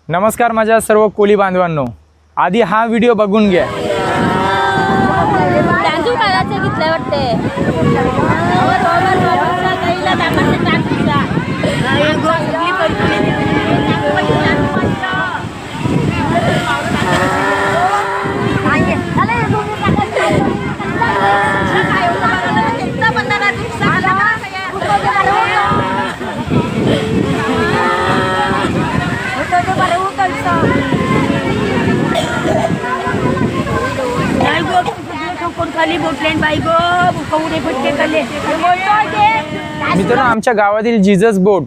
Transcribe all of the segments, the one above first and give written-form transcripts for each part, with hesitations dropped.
नमस्कार माझ्या सर्व कोली बांधवांनो, आधी हा व्हिडिओ बघून घ्या। तांदूळ काढायचे घेतले वाटते। मित्रांनो, आमच्या गावातील जीजस बोट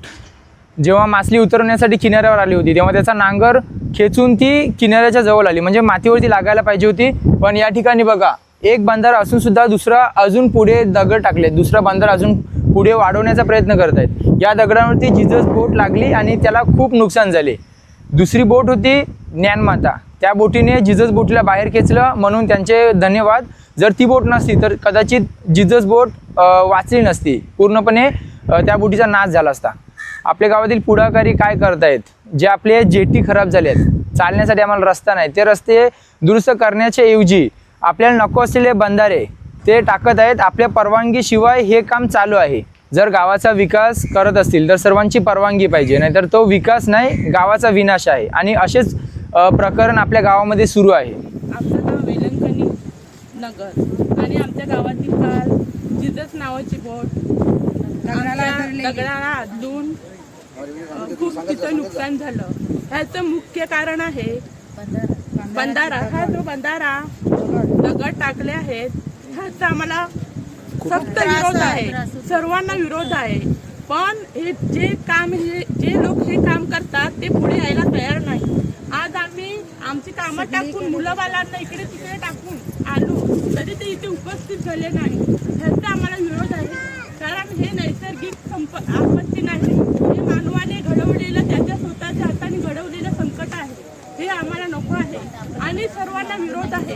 जेव्हा मासली उतरवण्यासाठी किनाऱ्यावर आली होती तेव्हा त्याचा नांगर खेचून ती किनाऱ्याच्या जवळ आली, म्हणजे मातीवरती लागायला पाहिजे होती। पण या ठिकाणी बघा, एक बंधारा असून सुद्धा दुसरा अजून पुढे दगड टाकले, दुसरा बंधारा अजून पुढे वाढवण्याचा प्रयत्न करतायत। या दगडावरती जीजस बोट लागली आणि त्याला खूप नुकसान झाले। दुसरी बोट होती ज्ञानमाता, त्या बोटीने जीजस बोटीला बाहेर खेचलं, म्हणून त्यांचे धन्यवाद। जर ती बोट नसती तर कदाचित जीजस बोट वाचली नसती, पूर्णपणे त्या बोटीचा नाश झाला असता। आपल्या गावातील पुढाकारी काय करतायत, जे आपले जेटी खराब झाले आहेत, चालण्यासाठी आम्हाला रस्ता नाही, ते रस्ते दुरुस्त करण्याच्या ऐवजी आपल्याला नको असलेले बंधारे ते टाकत आहेत। आपल्या परवानगीशिवाय हे काम चालू आहे। जर गावाचा विकास करत असतील तर सर्वांची परवानगी पाहिजे, नाहीतर तो विकास नाही, गावाचा विनाश आहे। आणि असेच प्रकरण आपल्या गावामध्ये सुरू आहे। आमचं गाव वेलंकणी नगर आणि आमच्या गावातील काल जीजस नावाची बोट दगडाला आदलून खूप तिचं नुकसान झालं। ह्याचं मुख्य कारण आहे बंधारा। हा जो बंधारा दगड टाकले आहेत ह्याचा आम्हाला सक्त विरोध आहे, सर्वांना विरोध आहे। पण हे जे लोक हे काम करतात ते पुढे यायला तयार नाही। आज आम्ही आमची कामं टाकून मुलं-बाळांना इकडे तिकडे टाकून आलो तरी ते इथे उपस्थित झाले नाही, ह्याचा आम्हाला विरोध आहे। कारण हे नैसर्गिक आपत्ती नाही, हे मानवाने घडवलेलं, त्याच्या स्वतःच्या हाताने घडवलेलं संकट आहे। हे आम्हाला नको आहे आणि सर्वांना विरोध आहे।